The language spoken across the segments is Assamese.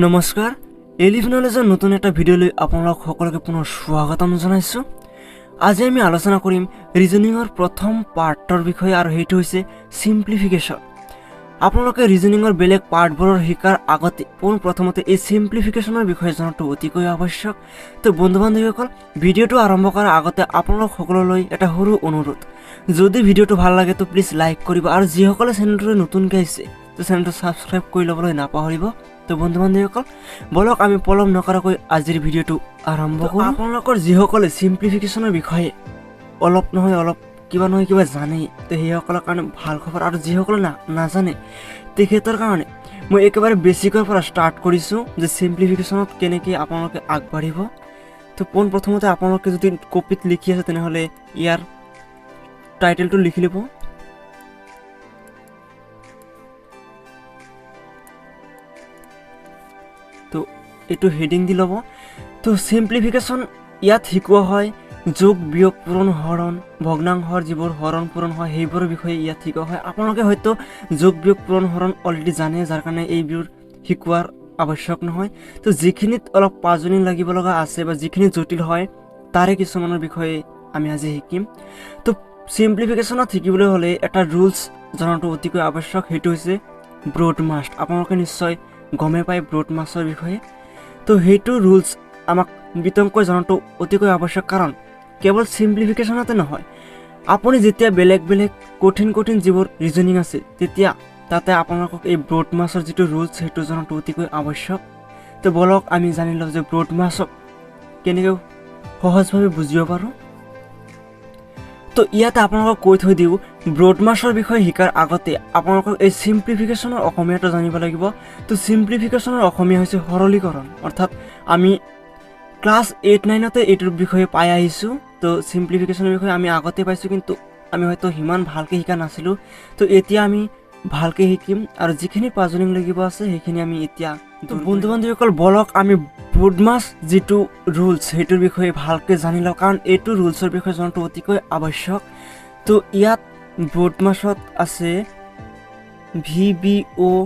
নমস্কাৰ এলিভ নলেজৰ নতুন এটা ভিডিঅ'লৈ আপোনালোক সকলোকে পুনৰ স্বাগতম জনাইছোঁ। আজি আমি আলোচনা কৰিম ৰিজনিঙৰ প্ৰথম পাৰ্টৰ বিষয়ে আৰু সেইটো হৈছে সিম্পলিফিকেশ্যন। আপোনালোকে ৰিজনিঙৰ বেলেগ পাৰ্টবোৰৰ শিকাৰ আগতে প্ৰথমতে এই সিম্পলিফিকেশ্যনৰ বিষয়ে জনাটো অতিকৈ আৱশ্যক। তো বন্ধু বান্ধৱীসকল, ভিডিঅ'টো আৰম্ভ কৰাৰ আগতে আপোনালোক সকলোলৈ এটা সৰু অনুৰোধ, যদি ভিডিঅ'টো ভাল লাগে তো প্লিজ লাইক কৰিব আৰু যিসকলে চেনেলটোলৈ নতুনকৈ আহিছে তো চেনেলটো ছাবস্ক্ৰাইব কৰি ল'বলৈ নাপাহৰিব। তো বন্ধু বান্ধৱীসকল, বলক আমি পলম নকৰাকৈ আজিৰ ভিডিঅ'টো আৰম্ভ কৰোঁ। আপোনালোকৰ যিসকলে সিম্পলিফিকেশ্যনৰ বিষয়ে অলপ নহয় অলপ কিবা নহয় কিবা জানে তো সেইসকলৰ কাৰণে ভাল খবৰ, আৰু যিসকলে নাজানে তেখেতৰ কাৰণে মই একেবাৰে বেছিকৰ পৰা ষ্টাৰ্ট কৰিছোঁ যে সিম্পলিফিকেশ্যনত কেনেকৈ আপোনালোকে আগবাঢ়িব। তো পোনপ্ৰথমতে আপোনালোকে যদি কপিত লিখি আছে তেনেহ'লে ইয়াৰ টাইটেলটো লিখি ল'ব। তো এইটো হেডিং দি ল'ব। তো সিম্পলিফিকেশ্যন ইয়াত শিকোৱা হয় যোগ বিয়োগ পূৰণ হৰণ ভগ্নাংশৰ যিবোৰ হৰণ পূৰণ হয় সেইবোৰৰ বিষয়ে ইয়াত শিকোৱা হয়। আপোনালোকে হয়তো যোগ বিয়োগ পূৰণ হৰণ অলৰেডি জানে, যাৰ কাৰণে এইবোৰ শিকোৱাৰ আৱশ্যক নহয়। তো যিখিনিত অলপ পাজলিং লাগিব লগা আছে বা যিখিনি জটিল হয় তাৰে কিছুমানৰ বিষয়ে আমি আজি শিকিম। তো সিম্পলিফিকেশ্যনত শিকিবলৈ হ'লে এটা ৰুলছ জনাটো অতিকৈ আৱশ্যক, সেইটো হৈছে ব্ৰড মাষ্ট। আপোনালোকে নিশ্চয় গমে পায় ব্ৰড মাষ্টৰ বিষয়ে। তো সেইটো ৰুলছ আমাক বিতংকৈ জনাটো অতিকৈ আৱশ্যক, কাৰণ কেৱল সিম্পলিফিকেশ্যনতে নহয়, আপুনি যেতিয়া বেলেগ বেলেগ কঠিন যিবোৰ ৰিজনিং আছে তেতিয়া তাতে আপোনালোকক এই ব্ৰড মাষ্টৰ যিটো ৰুলছ সেইটো জনাটো অতিকৈ আৱশ্যক। তো বলক আমি জানি লওঁ যে ব্ৰড মাষ্টক কেনেকৈ সহজভাৱে বুজিব পাৰোঁ। তো ইয়াতে আপোনালোকক কৈ থৈ দিওঁ, ব্ৰড মাষ্টৰ বিষয়ে শিকাৰ আগতে আপোনালোকক এই সিম্পলিফিকেশ্যনৰ অসমীয়াটো জানিব লাগিব। তো সিম্পলিফিকেশ্যনৰ অসমীয়া হৈছে সৰলীকৰণ, অৰ্থাৎ আমি ক্লাছ 8-9তে এইটোৰ বিষয়ে পাই আহিছোঁ। তো সিম্পলিফিকেশ্যনৰ বিষয়ে আমি আগতে পাইছোঁ, কিন্তু আমি হয়তো সিমান ভালকৈ শিকা নাছিলোঁ। তো এতিয়া আমি ভালকৈ শিকিম আৰু যিখিনি পাজলিং লাগিব আছে সেইখিনি আমি এতিয়া। তো বন্ধু বান্ধৱীসকল, বলক আমি ব্ৰড মাষ্ট যিটো ৰুলছ সেইটোৰ বিষয়ে ভালকৈ জানি লওঁ, কাৰণ এইটো ৰুলছৰ বিষয়ে জনাটো অতিকৈ আৱশ্যক। তো ইয়াত ব্ৰড মাষ্টত আছে VBODMAS,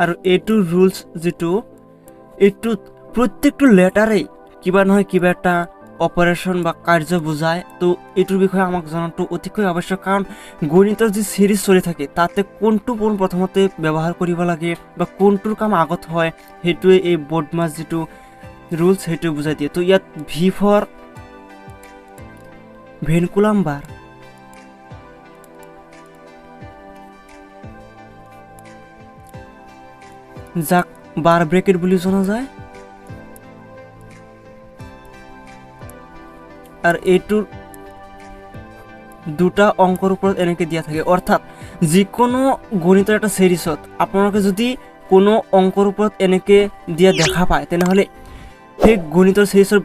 আৰু এইটো ৰুলছ যিটো এইটোত প্ৰত্যেকটো লেটাৰেই কিবা নহয় কিবা এটা অপাৰেশ্যন বা কাৰ্য বুজায়। তো এইটোৰ বিষয়ে আমাক জনাটো অতিকৈ আৱশ্যক, কাৰণ গণিতৰ যি চিৰিজ চলি থাকে তাতে কোনটো প্ৰথমতে ব্যৱহাৰ কৰিব লাগে বা কোনটোৰ কাম আগত হয় সেইটোৱে এই ব্ৰড মাষ্ট যিটো ৰুলছ সেইটো বুজাই দিয়ে। তো ইয়াত ভি ফৰ ভেনকুলাম বাৰ, যাক বাৰ ব্ৰেকেট বুলি জনা যায়, আৰু এইটোৰ দুটা অংকৰ ওপৰত এনেকৈ দিয়া থাকে। অৰ্থাৎ যিকোনো গণিতৰ এটা চিৰিজত আপোনালোকে যদি কোনো অংকৰ ওপৰত এনেকৈ দিয়া দেখা পায় তেনেহ'লে সেই গণিতৰ চিৰিজৰ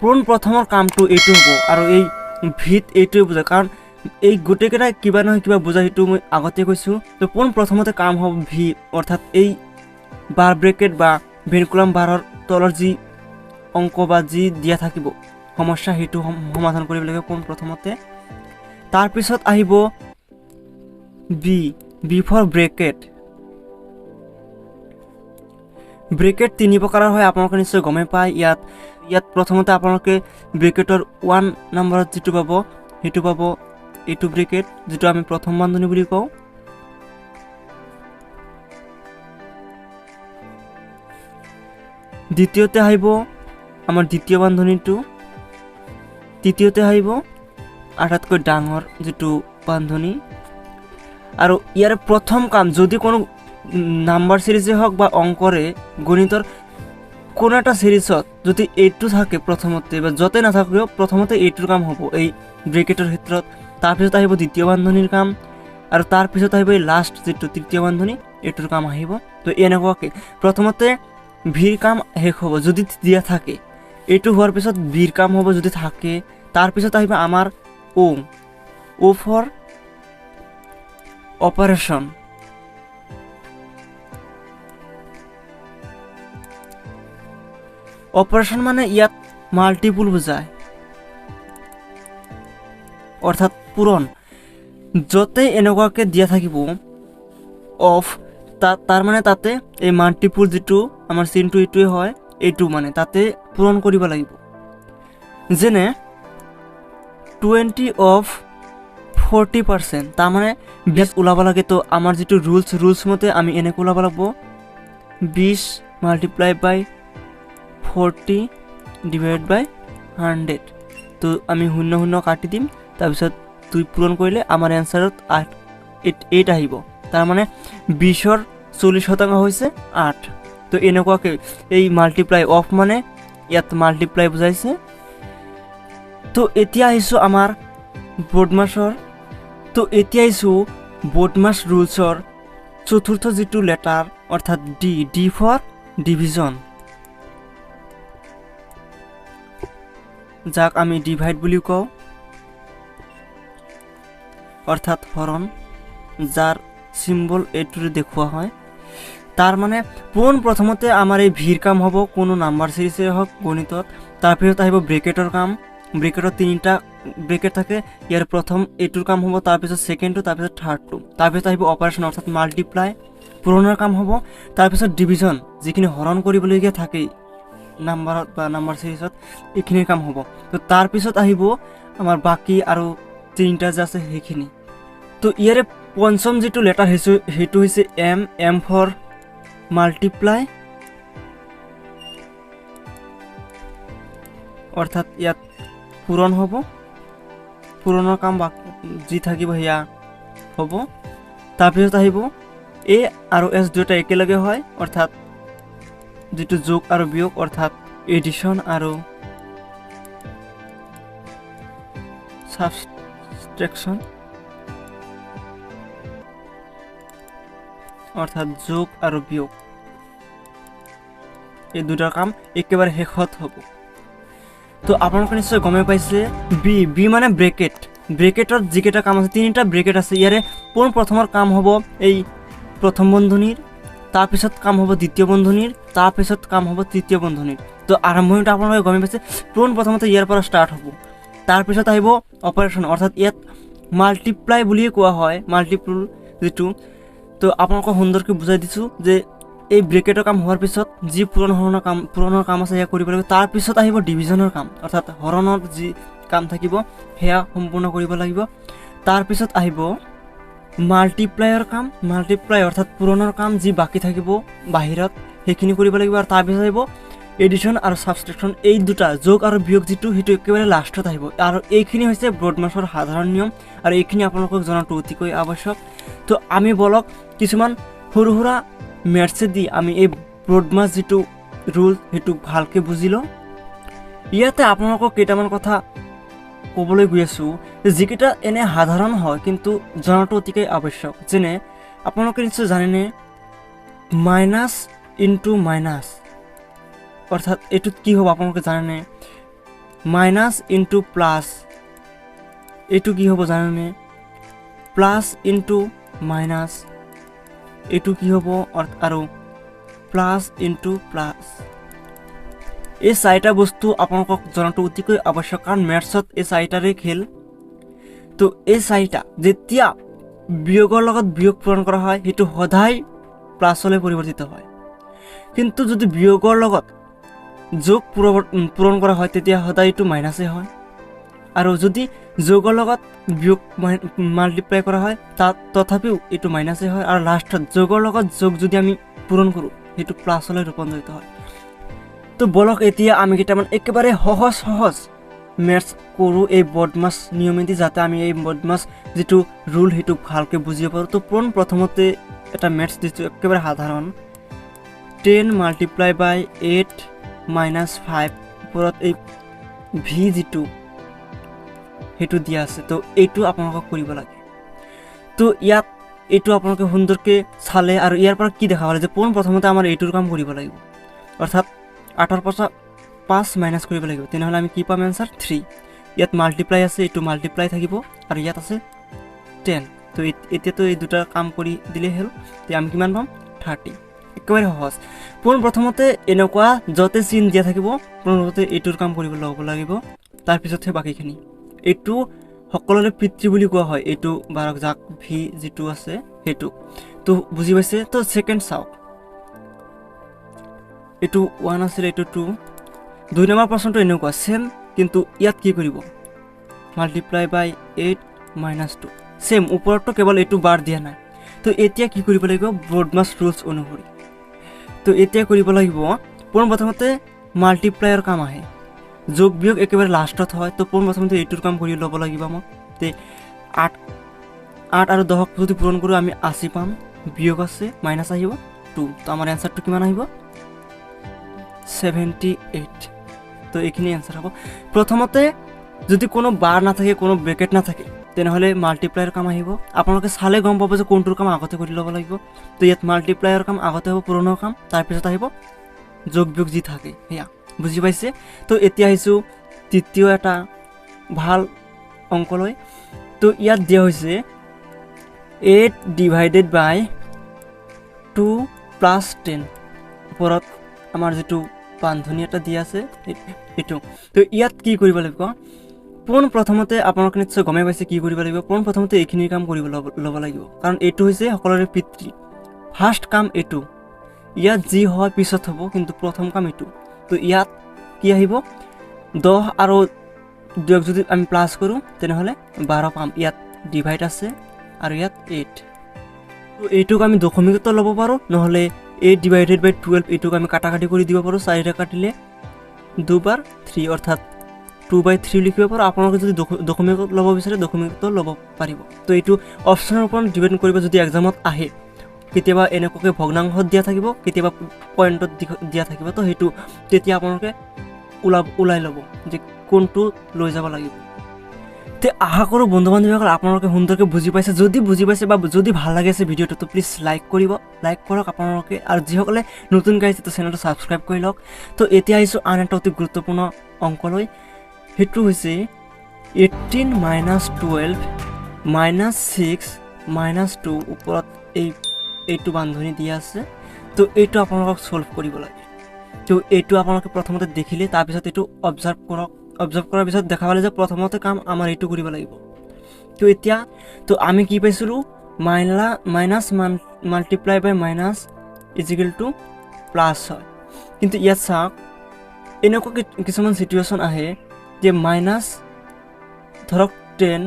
পোনপ্ৰথমৰ কামটো এইটো হ'ব, আৰু এই ভিত এইটোৱে বুজায়, কাৰণ এই গোটেইকেইটাই কিবা নহয় কিবা বুজায়, সেইটো মই আগতে কৈছোঁ। তো পোনপ্ৰথমতে কাম হ'ব ভি, অৰ্থাৎ এই বাৰ ব্ৰেকেট বা ভেনকুলাম বাৰৰ তলৰ যি অংক বা যি দিয়া থাকিব সমস্যা সেইটো সমাধান কৰিব লাগিব পোনপ্ৰথমতে। তাৰপিছত আহিব বি ফৰ ব্ৰেকেট। ব্ৰেকেট তিনি প্ৰকাৰৰ হয়, আপোনালোকে নিশ্চয় গমেই পায়। ইয়াত প্ৰথমতে আপোনালোকে ব্ৰেকেটৰ 1 নম্বৰত যিটো পাব সেইটো পাব এইটো ব্ৰেকেট, যিটো আমি প্ৰথম বান্ধনি বুলি কওঁ। দ্বিতীয়তে আহিব আমাৰ দ্বিতীয় বান্ধনিটো, তৃতীয়তে আহিব আটাইতকৈ ডাঙৰ যিটো বান্ধনি। আৰু ইয়াৰ প্ৰথম কাম, যদি কোনো নাম্বাৰ চিৰিজে হওক বা অংকৰে গণিতৰ কোনো এটা চিৰিজত যদি এইটো থাকে প্ৰথমতে বা য'তে নাথাকিও প্ৰথমতে এইটোৰ কাম হ'ব এই ব্ৰেকেটৰ ক্ষেত্ৰত। তাৰপিছত আহিব দ্বিতীয় বান্ধনিৰ কাম, আৰু তাৰপিছত আহিব এই লাষ্ট যিটো তৃতীয় বান্ধনি এইটোৰ কাম আহিব। তো এনেকুৱাকৈ প্ৰথমতে ভিৰ কাম শেষ হ'ব যদি দিয়া থাকে, এইটো হোৱাৰ পিছত বিৰ কাম হ'ব যদি থাকে। তাৰপিছত আহিব আমাৰ অ' ফৰ অপাৰেশ্যন। অপাৰেশ্যন মানে ইয়াত মাল্টিপুল বুজায়, অৰ্থাৎ পূৰণ। য'তে এনেকুৱাকৈ দিয়া থাকিব অফ তাৰ মানে তাতে এই মাল্টিপুল যিটো আমাৰ চিনটো এইটোৱে হয়, এইটো মানে তাতে পূৰণ কৰিব লাগিব। যেনে 20 of 40%, তাৰমানে 20 ওলাব লাগে। তো আমাৰ যিটো ৰুলছ মতে আমি এনেকৈ ওলাব লাগিব 20 মাল্টিপ্লাই বাই 40 ডিভাইড বাই 100। তো আমি 0 কাটি দিম, তাৰপিছত 2 পূৰণ কৰিলে আমাৰ এনচাৰত 8 আহিব। তাৰমানে 20ৰ 40% হৈছে 8। তো এনেকুৱাকৈ এই মাল্টিপ্লাই অফ মানে ইয়াত মাল্টিপ্লাই বুজাইছে। তো এতিয়া আহিছোঁ আমাৰ বৰ্ডমাছৰ। তো এতিয়া আহিছোঁ বৰ্ডমাছ ৰুলছৰ চতুৰ্থ যিটো লেটাৰ, অৰ্থাৎ ডি ফৰ ডিভিজন, যাক আমি ডিভাইড বুলি কওঁ, অৰ্থাৎ হৰণ, যাৰ চিম্বল এইটোৰে দেখুওৱা হয়। তাৰ মানে প্ৰথমতে আমাৰ এই ভিৰ কাম হ'ব কোনো নাম্বাৰ চিৰিজে হওক গণিতত। তাৰপিছত আহিব ব্ৰেকেটৰ কাম। ব্ৰেকেটত 3টা ব্ৰেকেট থাকে, ইয়াৰ প্ৰথম এইটোৰ কাম হ'ব, তাৰপিছত ছেকেণ্ডটো, তাৰপিছত থাৰ্ডটো। তাৰপিছত আহিব অপাৰেশ্যন, অৰ্থাৎ মাল্টিপ্লাই পূৰণৰ কাম হ'ব। তাৰপিছত ডিভিজন, যিখিনি হৰণ কৰিবলগীয়া থাকেই নাম্বাৰত বা নাম্বাৰ চিৰিজত, এইখিনিৰ কাম হ'ব। তো তাৰপিছত আহিব আমাৰ বাকী আৰু 3টা যে আছে সেইখিনি। তো ইয়াৰে পঞ্চম যিটো লেটাৰ সেইটো হৈছে এম ফৰ মাল্টিপ্লাই, অৰ্থাৎ ইয়াত পূৰণ হ'ব, পূৰণৰ কাম যি থাকিব সেয়া হ'ব। তাৰপিছত আহিব এ আৰু এছ দুয়োটা একেলগে হয়, অৰ্থাৎ যিটো যোগ আৰু বিয়োগ, অৰ্থাৎ এডিশ্যন আৰু সাবট্ৰেকশ্যন, অৰ্থাৎ যোগ আৰু বিয়োগ, এই দুটাৰ কাম একেবাৰে শেষত হ'ব। তো আপোনালোকে নিশ্চয় গমে পাইছে বি মানে ব্ৰেকেটত যিকেইটা কাম আছে, 3টা ব্ৰেকেট আছে। ইয়াৰে প্ৰথমৰ কাম হ'ব এই প্ৰথম বন্ধনীৰ, তাৰপিছত কাম হ'ব দ্বিতীয় বন্ধনীৰ, তাৰপিছত কাম হ'ব তৃতীয় বন্ধনীৰ। তো আৰম্ভণিটো আপোনালোকে গমে পাইছে, প্ৰথমতে ইয়াৰ পৰা ষ্টাৰ্ট হ'ব। তাৰপিছত আহিব অপাৰেশ্যন, অৰ্থাৎ ইয়াত মাল্টিপ্লাই বুলিয়ে কোৱা হয়, মাল্টিপুল যিটো। তো আপোনালোকক সুন্দৰকৈ বুজাই দিছোঁ যে এই ব্ৰেকেটৰ কাম হোৱাৰ পিছত যি পূৰণৰ কাম আছে সেয়া কৰিব লাগিব। তাৰপিছত আহিব ডিভিজনৰ কাম, অৰ্থাৎ হৰণৰ যি কাম থাকিব সেয়া সম্পূৰ্ণ কৰিব লাগিব। তাৰপিছত আহিব মাল্টিপ্লাইৰ কাম, মাল্টিপ্লাই অৰ্থাৎ পূৰণৰ কাম যি বাকী থাকিব বাহিৰত সেইখিনি কৰিব লাগিব। আৰু তাৰপিছত আহিব এডিশ্যন আৰু ছাবট্ৰেকশ্যন, এই দুটা যোগ আৰু বিয়োগ যিটো সেইটো একেবাৰে লাষ্টত আহিব। আৰু এইখিনি হৈছে ব্ৰডমাছৰ সাধাৰণ নিয়ম, আৰু এইখিনি আপোনালোকক জনাটো অতিকৈ আৱশ্যক। তো আমি বলক কিছুমান সৰু সুৰা মেথছে দি আমি এই ব্ৰডমাছ যিটো ৰুল সেইটো ভালকৈ বুজি লওঁ। ইয়াতে আপোনালোকক কেইটামান কথা ক'বলৈ গৈ আছোঁ যিকেইটা এনে সাধাৰণ হয় কিন্তু জনাটো অতিকৈ আৱশ্যক। যেনে আপোনালোকে নিশ্চয় জানেনে মাইনাছ ইনটু মাইনাছ, অৰ্থাৎ এইটোত কি হ'ব আপোনালোকে জানেনে? মাইনাছ ইনটু প্লাছ, এইটো কি হ'ব জানেনে? প্লাছ ইনটু মাইনাছ, এইটো কি হ'ব? আৰু প্লাছ ইনটু প্লাছ। এই 4টা বস্তু আপোনালোকক জনাটো অতিকৈ আৱশ্যক, কাৰণ মেথছত এই 4টাৰে খেল। তো এই 4টা যেতিয়া বিয়োগৰ লগত বিয়োগ পূৰণ কৰা হয় সেইটো সদায় প্লাছলৈ পৰিৱৰ্তিত হয়, কিন্তু যদি বিয়োগৰ লগত যোগ পূৰণ কৰা হয় তেতিয়া সদায় এইটো মাইনাছে হয়। আৰু যদি যোগৰ লগত বিয়োগ মাল্টিপ্লাই কৰা হয় তাত তথাপিও এইটো মাইনাছে হয়। আৰু লাষ্টত যোগৰ লগত যোগ যদি আমি পূৰণ কৰোঁ সেইটো প্লাছলৈ ৰূপান্তৰিত হয়। তো বলক এতিয়া আমি কেইটামান একেবাৰে সহজ মেথছ কৰোঁ এই ব্ৰডমাছ নিয়মেদি, যাতে আমি এই ব্ৰডমাছ যিটো ৰুল সেইটো ভালকৈ বুজিব পাৰোঁ। তো প্ৰথমতে এটা মেথছ দিছোঁ একেবাৰে সাধাৰণ, 10 মাল্টিপ্লাই বাই 8 মাইনাছ 5, ওপৰত এই ভি যিটো সেইটো দিয়া আছে। তো এইটো আপোনালোকক কৰিব লাগে। তো ইয়াত এইটো আপোনালোকে সুন্দৰকৈ চালে আৰু ইয়াৰ পৰা কি দেখা পালে যে প্ৰথমতে আমাৰ এইটোৰ কাম কৰিব লাগিব, অৰ্থাৎ 8ৰ পৰা 5 মাইনাছ কৰিব লাগিব। তেনেহ'লে আমি কি পাম? এনচাৰ 3। ইয়াত মাল্টিপ্লাই আছে, এইটো মাল্টিপ্লাই থাকিব, আৰু ইয়াত আছে 10। তো এতিয়াতো এই দুটা কাম কৰি দিলেই হ'ল, তেতিয়া আমি কিমান পাম? 30। একেবাৰে সহজ। প্ৰথমতে এনেকুৱা য'তে চিন দিয়া থাকিব প্ৰথমতে এইটোৰ কাম কৰিব ল'ব লাগিব, তাৰপিছতহে বাকীখিনি। এইটো সকলোৰে পিতৃ বুলি কোৱা হয়, এইটো বাৰক যাক ভি যিটো আছে সেইটো। তো বুজি পাইছে তো সেকেন্ড চাওক এইটো 1 আছিল এইটো 2 2 নম্বৰ প্ৰশ্নটো এনেকুৱা সেম কিন্তু ইয়াত কি কৰিব মাল্টিপ্লাই বাই 8 মাইনাছ 2 সেম ওপৰতো কেৱল এইটো বাৰ দিয়া নাই তো এতিয়া কি কৰিব লাগিব ব্ৰডমাছ ৰুলছ অনুসৰি তো এতিয়া কৰিব লাগিব পোনপ্ৰথমতে মাল্টিপ্লায়াৰ কাম আহে যোগ বিয়োগ একেবাৰে লাষ্টত হয় তো পোনপ্ৰথমতে এইটোৰ কাম কৰি ল'ব লাগিব আমাক তে 8 আৰু 10ক যদি পূৰণ কৰোঁ আমি 80 পাম বিয়োগ আছে মাইনাছ আহিব 2 তো আমাৰ এনসাৰটো কিমান আহিব 78 তো এইখিনি এনসাৰ হ'ব প্ৰথমতে যদি কোনো বাৰ নাথাকে কোনো ব্ৰেকেট নাথাকে তেনেহ'লে মাল্টিপ্লায়াৰ কাম আহিব আপোনালোকে চালে গম পাব যে কোনটোৰ কাম আগতে কৰি ল'ব লাগিব তো ইয়াত মাল্টিপ্লায়াৰ কাম আগতে হ'ব পুৰণৰ কাম তাৰপিছত আহিব যোগ বিয়োগ যি থাকে সেয়া বুজি পাইছে তো এতিয়া আহিছোঁ তৃতীয় এটা ভাল অংকলৈ তো ইয়াত দিয়া হৈছে 8 ডিভাইডেড বাই 2 প্লাছ 10 ওপৰত আমাৰ যেটো বান্ধনী এটা দিয়া আছে এইটো তো ইয়াত কি কৰিব লাগিব পোনপ্ৰথমতে আপোনালোকে নিশ্চয় গমে পাইছে কি কৰিব লাগিব পোনপ্ৰথমতে এইখিনি কাম কৰিব ল'ব লাগিব কাৰণ এইটো হৈছে সকলোৰে পিতৃ ফাৰ্ষ্ট কাম এইটো ইয়াত যি হয় পিছত হ'ব কিন্তু প্ৰথম কাম এইটো তো ইয়াত কি আহিব 10 আৰু 2 যদি আমি প্লাস কৰোঁ তেনেহ'লে 12 পাম ইয়াত ডিভাইড আছে আৰু ইয়াত 8 তো এইটোক আমি দশমিকত ল'ব পাৰোঁ নহ'লে 8 ডিভাইডেড বাই 12 এইটোক আমি কাটাকাটি কৰি দিব পাৰোঁ 4টা কাটিলে 2 বাৰ 3 অৰ্থাৎ 2/3 লিখিব পাৰোঁ আপোনালোকে যদি দশমিকত ল'ব বিচাৰে দশমিকত ল'ব পাৰিব তো এইটো অপচনৰ ওপৰত ডিপেণ্ড কৰিব যদি এক্সামত আহে কেতিয়াবা এনেকুৱাকৈ ভগ্নাংশত দিয়া থাকিব কেতিয়াবা পইণ্টত দিয়া থাকিব তো সেইটো তেতিয়া আপোনালোকে ওলাই ল'ব যে কোনটো লৈ যাব লাগিব তে আশা কৰোঁ বন্ধু বান্ধৱীসকল আপোনালোকে সুন্দৰকৈ বুজি পাইছে যদি বুজি পাইছে বা যদি ভাল লাগিছে ভিডিঅ'টো তো প্লিজ লাইক কৰক আপোনালোকে আৰু যিসকলে নতুনকৈ আহিছে তো চেনেলটো ছাবস্ক্ৰাইব কৰি লওক তো এতিয়া আহিছোঁ আন এটা অতি গুৰুত্বপূৰ্ণ অংকলৈ সেইটো হৈছে 18 মাইনাছ 12 মাইনাছ 6 মাইনাছ 2 ওপৰত এইটো বান্ধনী দিয়া আছে তো এইটো আপোনালোকক সলভ কৰিব লাগে তো এইটো আপোনালোকে প্ৰথমতে দেখিলে তাৰপিছত এইটো অবজাৰ্ভ কৰাৰ পিছত দেখা পালে যে প্ৰথমতে কাম আমাৰ এইটো কৰিব লাগিব তো এতিয়া তো আমি কি পাইছিলোঁ মাইনাছ মাল্টিপ্লাই বাই মাইনাছ ইজিকেল টু প্লাছ হয় কিন্তু ইয়াত চাওক এনেকুৱা কিছুমান চিটুৱেশ্যন আহে যে মাইনাছ ধৰক 10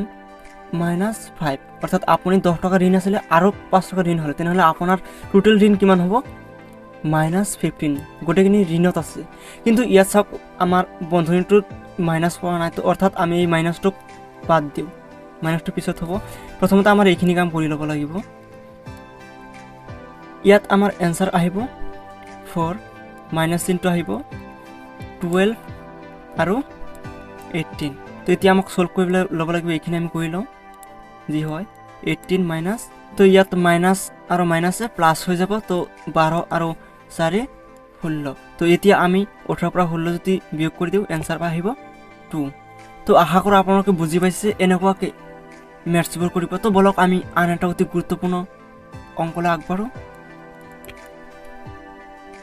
মাইনাছ 5 অৰ্থাৎ আপুনি 10 টকা ঋণ আছিলে আৰু 5 টকা ঋণ হ'লে তেনেহ'লে আপোনাৰ টোটেল ঋণ কিমান হ'ব -15 গোটেইখিনি ঋণত আছে কিন্তু ইয়াত চাওক আমাৰ বন্ধনীটোত মাইনাছ পৰা নাই তো অৰ্থাৎ আমি এই মাইনাছটোক বাদ দিওঁ মাইনাছটো পিছত হ'ব প্ৰথমতে আমাৰ এইখিনি কাম কৰি ল'ব লাগিব ইয়াত আমাৰ এনসাৰ আহিব 4 মাইনাছ চিনটো আহিব 12 আৰু 18 তো এতিয়া আমাক সলভ কৰিবলৈ ল'ব লাগিব এইখিনি আমি কৰি লওঁ যি হয় 18 মাইনাছ তো ইয়াত মাইনাছ আৰু মাইনাছে প্লাছ হৈ যাব তো 12 আৰু 4 16 তো এতিয়া আমি 18 পৰা 16 যদি বিয়োগ কৰি দিওঁ এনসাৰ আহিব 2 তো আশা কৰোঁ আপোনালোকে বুজি পাইছে এনেকুৱাকৈ মেথছবোৰ কৰিব তো বলক আমি আন এটা অতি গুৰুত্বপূৰ্ণ অংকলৈ আগবাঢ়োঁ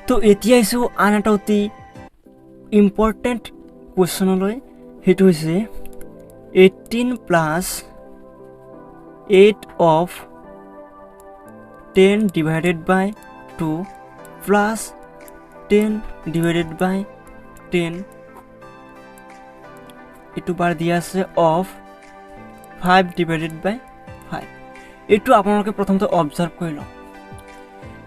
তো এতিয়া আহিছোঁ আন এটা অতি ইম্পৰ্টেণ্ট কুৱেশ্যনলৈ সেইটো হৈছে 18 plus 8 of 10 divided by 2 plus 10 divided by 10 এইটো বাৰ দিয়া আছে অফ 5 ডিভাইডেড বাই 5 এইটো আপোনালোকে প্ৰথমতে অবজাৰ্ভ কৰি লওক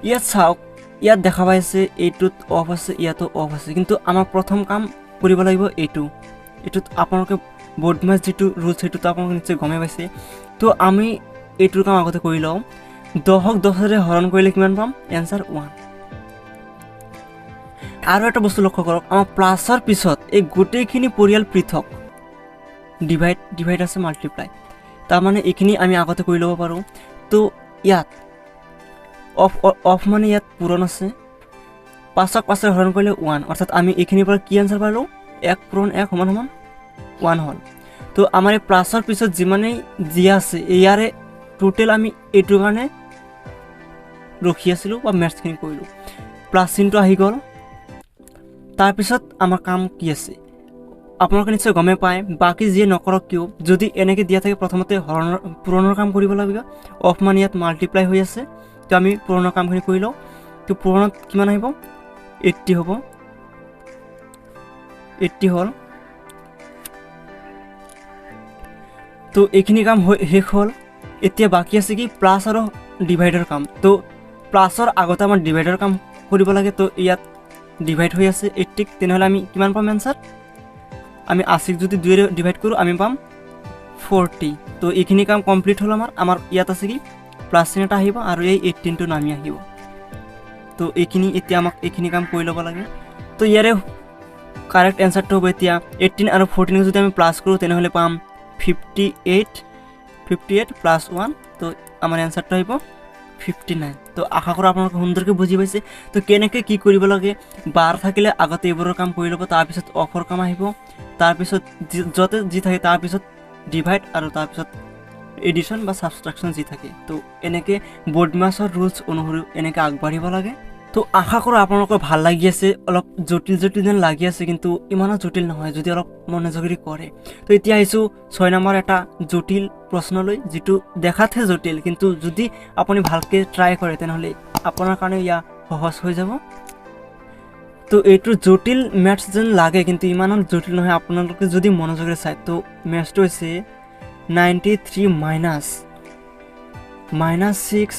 ইয়াত চাওক ইয়াত দেখা পাইছে এইটোত অফ আছে ইয়াতো অফ আছে কিন্তু আমাৰ প্ৰথম কাম কৰিব লাগিব এইটোত আপোনালোকে বৰ্ডমাছ যিটো ৰুলছ সেইটোতো আপোনালোকে নিশ্চয় গমে পাইছে তো আমি এইটোৰ কাম আগতে কৰি লওঁ 10ক 10ৰে হৰণ কৰিলে কিমান পাম এনসাৰ 1 আৰু এটা বস্তু লক্ষ্য কৰক আমাৰ প্লাছৰ পিছত এই গোটেইখিনি পৰিয়াল পৃথক ডিভাইড আছে মাল্টিপ্লাই তাৰমানে এইখিনি আমি আগতে কৰি ল'ব পাৰোঁ তো ইয়াত অফ মানে ইয়াত পূৰণ আছে 5ক 5ৰে হৰণ কৰিলে 1 অৰ্থাৎ আমি এইখিনিৰ পৰা কি আনসাৰ পালোঁ 1 পূৰণ 1 সমান 1 হ'ল তো আমাৰ এই প্লাছৰ পিছত যিমানেই দিয়া আছে ইয়াৰে টোটেল আমি এইটোৰ কাৰণে ৰখি আছিলোঁ বা মেথছখিনি কৰিলোঁ প্লাছ চিনটো আহি গ'ল তাৰপিছত আমাৰ কাম কি আছে আপোনালোকে নিশ্চয় গমে পায় বাকী যিয়ে নকৰক কিয় যদি এনেকৈ দিয়া থাকে প্ৰথমতে পূৰণৰ কাম কৰিব লাগিব অফ মানে ইয়াত মাল্টিপ্লাই হৈ আছে তো আমি পুৰণা কামখিনি কৰি লওঁ। তো পুৰণাত কিমান আহিব 80 হ'ব, 80 হ'ল। তো এইখিনি কাম শেষ হ'ল। এতিয়া বাকী আছে কি প্লাছ আৰু ডিভাইডৰ কাম। তো প্লাছৰ আগতে আমাৰ ডিভাইডৰ কাম কৰিব লাগে। তো ইয়াত ডিভাইড হৈ আছে 80, তেনেহ'লে আমি কিমান পাম এনচাৰ? আমি 80 যদি 2 ডিভাইড কৰোঁ আমি পাম 40। তো এইখিনি কাম কমপ্লিট হ'ল আমাৰ ইয়াত আছে কি প্লাছ চিন এটা আহিব আৰু এই 18টো নামি আহিব। তো এইখিনি এতিয়া আমাক এইখিনি কাম কৰি ল'ব লাগে। তো ইয়াৰে কাৰেক্ট এনচাৰটো হ'ব এতিয়া 18 আৰু 14 যদি আমি প্লাছ কৰোঁ তেনেহ'লে পাম 58 প্লাছ 1। তো আমাৰ এনচাৰটো আহিব 59। তো আশা কৰোঁ আপোনালোকে সুন্দৰকৈ বুজি পাইছে। তো কেনেকৈ কি কৰিব লাগে, বাৰ থাকিলে আগতে এইবোৰৰ কাম কৰি ল'ব, তাৰপিছত অফৰ কাম আহিব, তাৰপিছত য'তে যি থাকে তাৰপিছত ডিভাইড আৰু তাৰপিছত এডিশ্যন বা ছাবষ্ট্ৰাকশ্যন যি থাকে। তো এনেকৈ বৰ্ডমাছৰ ৰুলছ অনুসৰি এনেকৈ আগবাঢ়িব লাগে। তো আশা কৰোঁ আপোনালোকৰ ভাল লাগি আছে। অলপ জটিল যেন লাগি আছে, কিন্তু ইমানো জটিল নহয় যদি অলপ মনোযোগেৰে কৰে। তো এতিয়া আহিছোঁ 6 নম্বৰ এটা জটিল প্ৰশ্নলৈ, যিটো দেখাতহে জটিল, কিন্তু যদি আপুনি ভালকৈ ট্ৰাই কৰে তেনেহ'লে আপোনাৰ কাৰণে ইয়া সহজ হৈ যাব। তো এইটো জটিল মেথছ যেন লাগে, কিন্তু ইমানো জটিল নহয় আপোনালোকে যদি মনোযোগেৰে চায়। তো মেথছটো হৈছে 93 মাইনাছ 6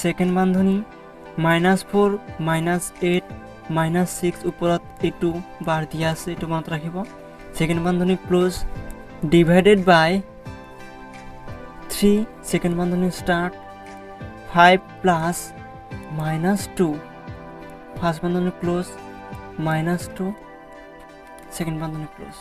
সেকেন্ড বান্ধনী -4 -8 -6 ওপৰত এইটো বাৰ দিয়া আছে, এইটো মনত ৰাখিব। সেকেন্ড বান্ধনী ক্লোজ ডিভাইডেড বাই 3 সেকেন্ড বান্ধনী স্টার্ট 5 প্লাস -2 ফার্স্ট বান্ধনী ক্লোজ -2 সেকেন্ড বান্ধনী ক্লোজ।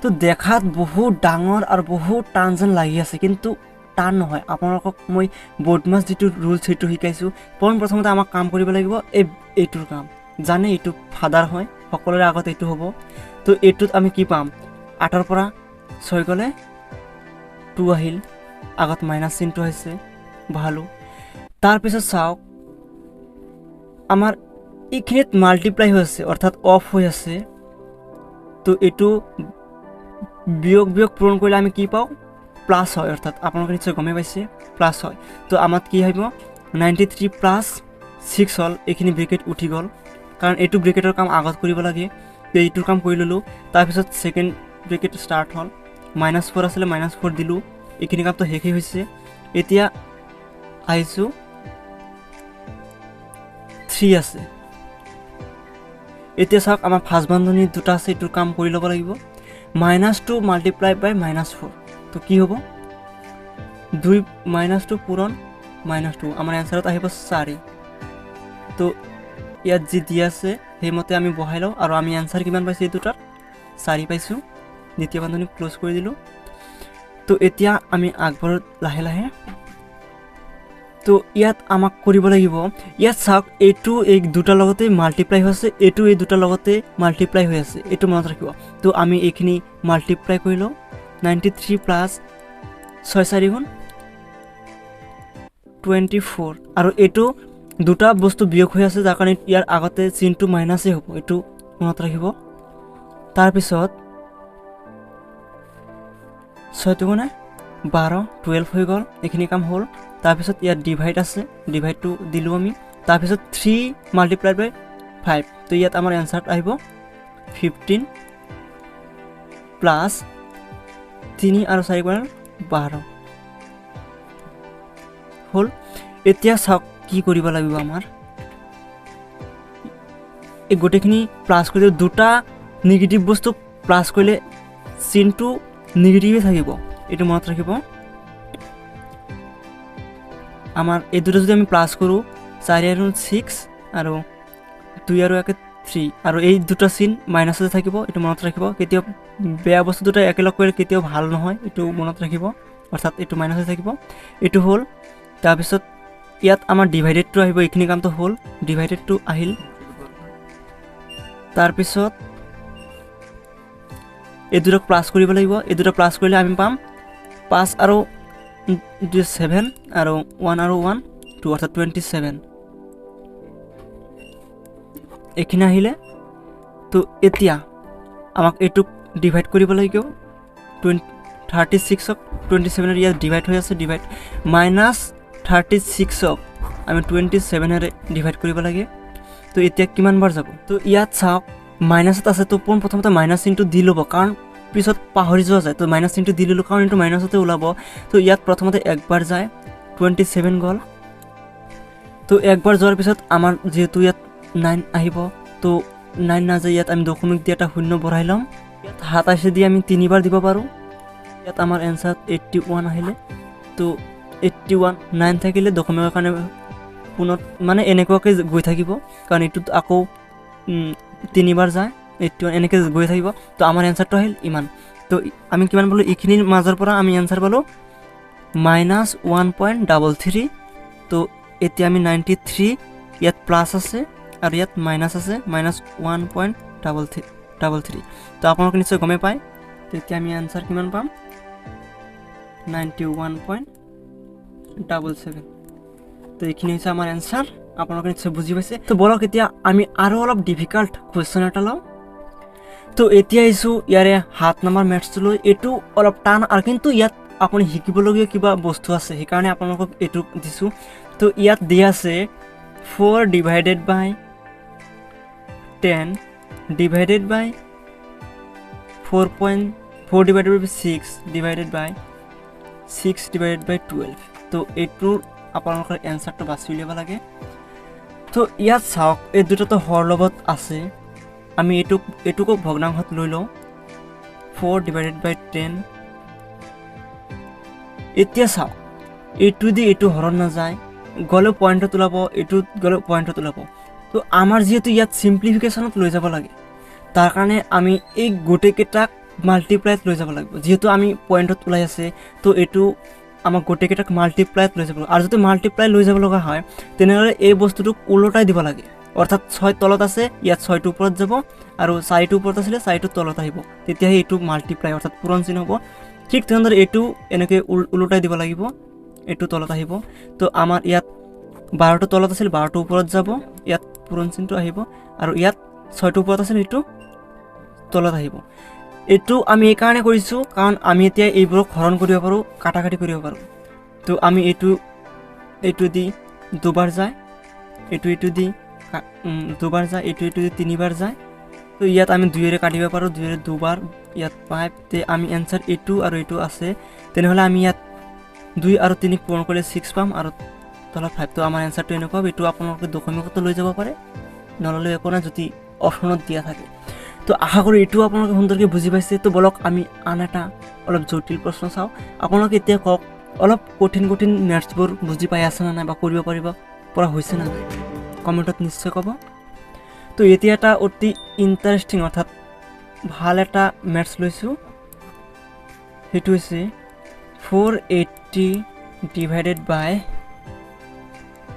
তো দেখাত বহুত ডাঙৰ আৰু বহুত টান যেন লাগি আছে, কিন্তু টান নহয়। আপোনালোকক মই বৰ্ডমাছ যিটো ৰুলছ সেইটো শিকাইছোঁ। প্ৰথমতে আমাক কাম কৰিব লাগিব এইটোৰ কাম, জানে এইটো ফাদাৰ হয়, সকলোৰে আগত এইটো হ'ব। তো এইটোত আমি কি পাম, 8ৰ পৰা 6 গ'লে 2 আহিল, আগত মাইনাছ চিনটো হৈছে, ভালো। তাৰপিছত চাওক আমাৰ এইখিনিত মাল্টিপ্লাই হৈ আছে, অৰ্থাৎ অফ হৈ আছে। তো এইটো বিয়োগ পূৰণ কৰিলে আমি কি পাওঁ, প্লাছ হয়, অৰ্থাৎ আপোনালোকে নিশ্চয় গমেই পাইছে প্লাছ হয়। তো আমাক কি আহিব 93 প্লাছ 6 হ'ল, এইখিনি ব্ৰেকেট উঠি গ'ল, কাৰণ এইটো ব্ৰেকেটৰ কাম আগত কৰিব লাগে। তো এইটোৰ কাম কৰি ল'লোঁ। তাৰপিছত ছেকেণ্ড ব্ৰেকেট ষ্টাৰ্ট হ'ল, -4 আছিলে -4 দিলোঁ, এইখিনি কামটো শেষেই হৈছে। এতিয়া আহিছোঁ 3 আছে। এতিয়া চাওক আমাৰ ফাৰ্ষ্ট বান্ধনী দুটা আছে, এইটোৰ কাম কৰি ল'ব লাগিব। -2 মাল্টিপ্লাই বাই -4, তো কি হ'ব 2 -2 পূৰণ -2, আমাৰ এনচাৰত আহিব 4। তো ইয়াত যি দিয়া আছে সেইমতে আমি বহাই লওঁ, আৰু আমি এনচাৰ কিমান পাইছোঁ এই দুটাৰ 4 পাইছোঁ। দ্বিতীয় বান্ধনী ক্লোজ কৰি দিলোঁ। তো এতিয়া আমি আগবাঢ়ো লাহে লাহে। তো ইয়াত আমাক কৰিব লাগিব, ইয়াত চাওক এইটো এই দুটাৰ লগতে মাল্টিপ্লাই হৈ আছে, এইটো এই দুটাৰ লগতে মাল্টিপ্লাই হৈ আছে, এইটো মনত ৰাখিব। তো আমি এইখিনি মাল্টিপ্লাই কৰি লওঁ, 93 প্লাছ 6 4 গুণ 24, আৰু এইটো দুটা বস্তু বিয়োগ হৈ আছে, যাৰ কাৰণে ইয়াৰ আগতে চিনটো মাইনাছেই হ'ব, এইটো মনত ৰাখিব। তাৰপিছত 6 গুণে 12 12 হৈ গ'ল, এইখিনি কাম হ'ল। তাৰপিছত ইয়াত ডিভাইড আছে, ডিভাইডটো দিলোঁ আমি। তাৰপিছত 3 মাল্টিপ্লাইড বাই 5, তো ইয়াত আমাৰ এনচাৰ আহিব 15 প্লাছ 3 আৰু 4 গুণ 12 হ'ল। এতিয়া চাওক কি কৰিব লাগিব, আমাৰ এই গোটেইখিনি প্লাছ কৰিলে দুটা নিগেটিভ বস্তু প্লাছ কৰিলে চিনটো নিগেটিভে থাকিব, এইটো মনত ৰাখিব। আমাৰ এই দুটা যদি আমি প্লাছ কৰোঁ 4 আৰু 6 আৰু 2 আৰু 1 3, আৰু এই দুটা চিন মাইনাছতে থাকিব, এইটো মনত ৰাখিব। কেতিয়াও বেয়া বস্তু দুটা একেলগ কৰিলে কেতিয়াও ভাল নহয়, এইটো মনত ৰাখিব, অৰ্থাৎ এইটো মাইনাছতে থাকিব। এইটো হ'ল। তাৰপিছত ইয়াত আমাৰ ডিভাইডেডটো আহিব, এইখিনি কামটো হ'ল, ডিভাইডেডটো আহিল। তাৰপিছত এই দুটাক প্লাছ কৰিব লাগিব, এই দুটা প্লাছ কৰিলে আমি পাম 5 আৰু 7 আৰু 1 আৰু 1 2, অৰ্থাৎ 27, এইখিনি আহিলে। তো এতিয়া আমাক এইটোক ডিভাইড কৰিব লাগিব 36ক 27 ইয়াত ডিভাইড হৈ আছে ডিভাইড মাইনাছ 36ক আমি 27 ডিভাইড কৰিব লাগে তো এতিয়া কিমান বাৰ যাব তো ইয়াত চাওক মাইনাছত আছে তো প্ৰথমতে মাইনাছ চিনটো দি ল'ব কাৰণ পিছত পাহৰি যোৱা যায় তো মাইনাছ চিনটো দি ল'লোঁ কাৰণ এইটো মাইনাছতে ওলাব তো ইয়াত প্ৰথমতে একবাৰ যায় 27 গ'ল তো একবাৰ যোৱাৰ পিছত আমাৰ যেহেতু ইয়াত 9 আহিব তো 9 নাযায় ইয়াত আমি দশমিক দি এটা শূন্য বঢ়াই ল'ম ইয়াত 27 দি আমি 3বাৰ দিব পাৰোঁ ইয়াত আমাৰ এনসাৰ 81 আহিলে তো 81 9 থাকিলে দশমিকৰ কাৰণে পুনৰ মানে এনেকুৱাকৈ গৈ থাকিব কাৰণ এইটোত আকৌ 3বাৰ যায় 81 এনেকৈ গৈ থাকিব তো আমাৰ এনসাৰটো আহিল ইমান তো আমি কিমান পালোঁ এইখিনিৰ মাজৰ পৰা আমি এনসাৰ পালোঁ -1.33 তো এতিয়া আমি 93 ইয়াত প্লাস আছে আৰু ইয়াত মাইনাস আছে -1.33 তো আপোনালোকে নিশ্চয় গমে পায় তেতিয়া আমি আনসাৰ কিমান পাম 91.77 তো এইখিনি হৈছে আমাৰ আনসাৰ আপোনালোকে নিশ্চয় বুজি পাইছে তো বলক এতিয়া আমি আৰু অলপ ডিফিকাল্ট কোৱেশ্চন এটা লওঁ তো এতিয়া আইছো ইয়াৰে 7 নম্বৰ মেথছটো লৈ এটো অলপ টান আৰু কিন্তু ইয়াত আপুনি শিকিবলগীয়া কিবা বস্তু আছে সেইকাৰণে আপোনালোকক এটো দিছো তো ইয়াত দিয়া আছে 4 divided by 10 divided by 4 divided by 6 divided by 6 divided by 12 তো এটো আপোনালোকৰ এনসাৰটো বাছি উলিয়াব লাগে তো ইয়াত চাওক এই দুটো হৰ লগত আছে আমি এটুকো ভগ্নাংশত লৈ লওঁ 4 divided by 10 এতিয়া চাওক এটু দি এটু হৰণ না যায় গলে পয়েন্টত ওলাব এটু গলে পয়েন্টত ওলাব তো আমাৰ যেহেতু ইয়াত সিম্পলিফিকেশনত লৈ যাব লাগে তাৰ কাৰণে আমি এই গোটে কেটাক মাল্টিপ্লাইত লৈ যাব লাগিব যেহেতু আমি পয়েন্টত ওলাই আছে তো এটু আমাৰ গোটে কেটাক মাল্টিপ্লাইত লৈ যাব আৰু যদি মাল্টিপ্লাই লৈ যাব লগা হয় তেনেহলে এই বস্তুটো উল্টাই দিব লাগে অৰ্থাৎ 6 তলত আছে ইয়াত 6 টো ওপৰত যাব আৰু 4 টো ওপৰত আছিল 4 টো তলত আহিব তেতিয়া এটু মাল্টিপ্লাই অৰ্থাৎ পূৰণ চিহ্ন হ'ব ঠিক তেনেদৰে এটু এনেকৈ উল্টাই দিব লাগিব এটু তলত আহিব তো আমাৰ ইয়াত 12 টো তলত আছিল 12 টো ওপৰত যাব ইয়াত পূৰণ চিহ্নটো আহিব আৰু ইয়াত 6 টো ওপৰত আছিল এটু তলত আহিব এটু আমি এই কাৰণে কৰিছো কাৰণ আমি এতিয়া এইবোৰক হৰণ কৰিব পাৰো কাটাকাটি কৰিব পাৰো তো আমি এটু দি দুবাৰ যায় এটু দি দুবাৰ যায় এটু দি তিনিবাৰ যায় তো ইয়াত আমি 2 ৰে কাটিব পাৰো 2 ৰে দুবাৰ ইয়াত 5 তে আমি আনসাৰ এটু আৰু এটু আছে তেনেহলে আমি ইয়াত 2 আৰু 3 পূৰণ কৰিলে 6 পাম আৰু তলত 5 তো আমাৰ আনসাৰটো এনেকুৱা হ'ব এটু আপোনালোকে দশমিকত লৈ যাব পাৰে নললে একো না যদি অপচনত দিয়া থাকে তো আশা কৰো এটু আপোনালোকে সুন্দৰকৈ বুজি পাইছে তো বলক আমি আন এটা অলপ জটিল প্ৰশ্ন চাও আপোনালোকে এতিয়া কক অলপ কঠিন ম্যাথছবোৰ বুজি পাই আছে না নাই বা কৰিব পাৰিব পৰা হৈছে না নাই কমেন্টত নিশ্চয় ক'ব তো এতিয়া এটা অতি ইন্টারেস্টিং অর্থাৎ ভাল এটা ম্যাথছ লৈছো হেতু হৈছে 480 divided by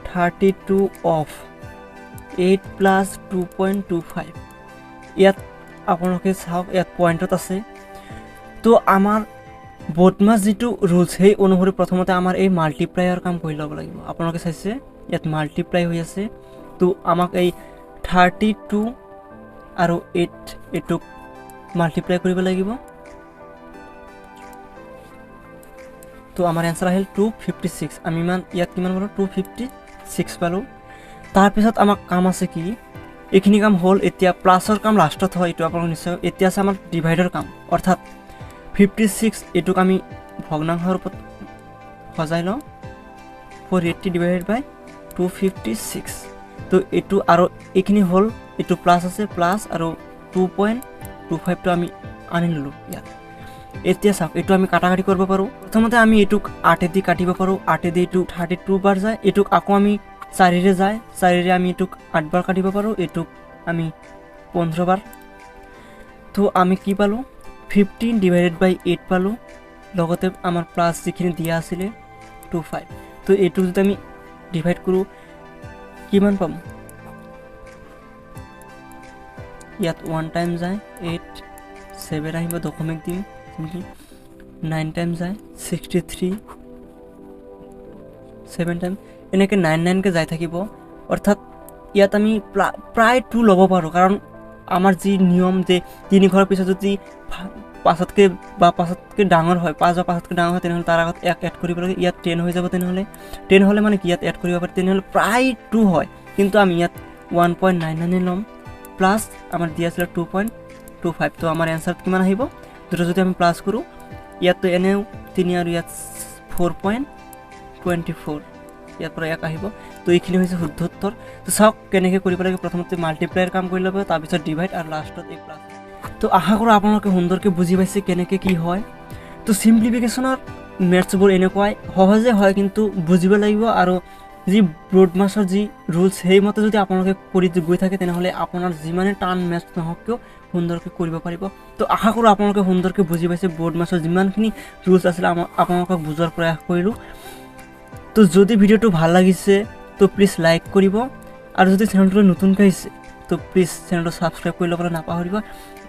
32 of 8 plus 2.25 ইয়াত আপোনালোকে চাওক ইয়াত পয়েন্টত আছে তো আমাৰ বদমাছ যেটো ৰুলছ সেই অনুসৰি প্ৰথমতে আমাৰ এই মাল্টিপ্লায়াৰ কাম কৰি ল'ব লাগিব আপোনালোকে চাইছে ইয়াত মাল্টিপ্লাই হৈ আছে তো আমাক এই 32 আৰু 8 এটুক মাল্টিপ্লাই কৰিব লাগিব তো আমাৰ আনসাৰ আহিল 256 আমি মান ইয়াত কিমান পালো 256 পালো তাৰ পিছত আমাক কাম আছে কি এইখিনি কাম হল এতিয়া প্লাসৰ কাম লাষ্টত হয় এটো আপোনালোক নিশ্চয় এতিয়া আছে আমাৰ ডিভাইডৰ কাম অৰ্থাৎ 56 এটুক আমি ভগ্নাংশৰ ওপৰত সজাই লওঁ 480 divided by 256 তো এটু আৰু এইখিনি হল এটু প্লাস আছে প্লাস আৰু 2.25 টো আমি আনি ললো ইয়াত এতিয়া চাওক এটু আমি কাটাকাটি কৰিব পাৰো প্ৰথমতে আমি এটুক 8 দি কাটিব পাৰো 8 দি এটু 32 বাৰ যায় এটুক আকৌ আমি 4 ৰে যায় 4 ৰে আমি এটুক 8 বাৰ কাটিব পাৰো এটুক আমি 15 বাৰ তো আমি কি পালো 15 divided by 8 পালো লগতে আমাৰ প্লাস যিখিনি দিয়া আছিল 25 তো এটু যদি আমি ডিভাইড কৰো কিমান পাম ইয়াত 1 টাইম যায় 8 7 আহিব দশমিক দিম 9 টাইম যায় 63 7 টাইম এনেকৈ 99 কে যাই থাকিব অৰ্থাৎ ইয়াত আমি প্ৰায় 2 ল'ব পাৰো কাৰণ আমাৰ যি নিয়ম যে 3 ঘৰৰ পিছত যদি 5তকৈ বা 5তকৈ ডাঙৰ হয়, 5 বা 5তকৈ ডাঙৰ হয় তেনেহ'লে তাৰ আগত 1 এড কৰিব লাগে। ইয়াত 10 হৈ যাব, তেনেহ'লে 10 হ'লে মানে কি ইয়াত এড কৰিব পাৰি, তেনেহ'লে প্ৰায় 2 হয়, কিন্তু আমি ইয়াত 1.99 ল'ম প্লাছ আমাৰ দিয়া আছিলে 2.25। তো আমাৰ এনচাৰ কিমান আহিব, দুটো যদি আমি প্লাছ কৰোঁ, ইয়াততো এনেও 3 আৰু ইয়াত 4.24, ইয়াৰ পৰা 1 আহিব। তো এইখিনি হৈছে শুদ্ধ উত্তৰ। তো চাওক কেনেকৈ কৰিব লাগে, প্ৰথমতে মাল্টিপ্লাইৰ কাম কৰি ল'ব, তাৰপিছত ডিভাইড আৰু লাষ্টত এই প্লাছ। তো আশা কৰোঁ আপোনালোকে সুন্দৰকৈ বুজি পাইছে কেনেকৈ কি হয়। তো চিম্প্লিফিকেশ্যনৰ মেথছবোৰ এনেকুৱাই সহজে হয়, কিন্তু বুজিব লাগিব আৰু যি ব্ৰডমাছৰ যি ৰুলছ সেইমতে যদি আপোনালোকে কৰি গৈ থাকে তেনেহ'লে আপোনাৰ যিমানে টান মেথছ নহওক কিয় সুন্দৰকৈ কৰিব পাৰিব। তো আশা কৰোঁ আপোনালোকে সুন্দৰকৈ বুজি পাইছে, ব্ৰডমাছৰ যিমানখিনি ৰুলছ আছিলে আপোনালোকক বুজোৱাৰ প্ৰয়াস কৰিলোঁ। তো যদি ভিডিঅ'টো ভাল লাগিছে তো প্লিজ লাইক কৰিব, আৰু যদি চেনেলটো নতুনকৈ আহিছে তো প্লিজ চেনেলটো ছাবস্ক্ৰাইব কৰি ল'বলৈ নাপাহৰিব।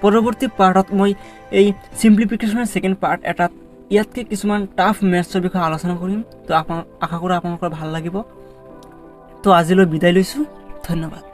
পৰৱৰ্তী পাৰ্টত মই এই চিম্প্লিফিকেশ্যনৰ ছেকেণ্ড পাৰ্ট এটাত ইয়াতকৈ কিছুমান টাফ মেথছৰ বিষয়ে আলোচনা কৰিম। তো আশা কৰোঁ আপোনালোকৰ ভাল লাগিব। তো আজিলৈ বিদায় লৈছোঁ, ধন্যবাদ।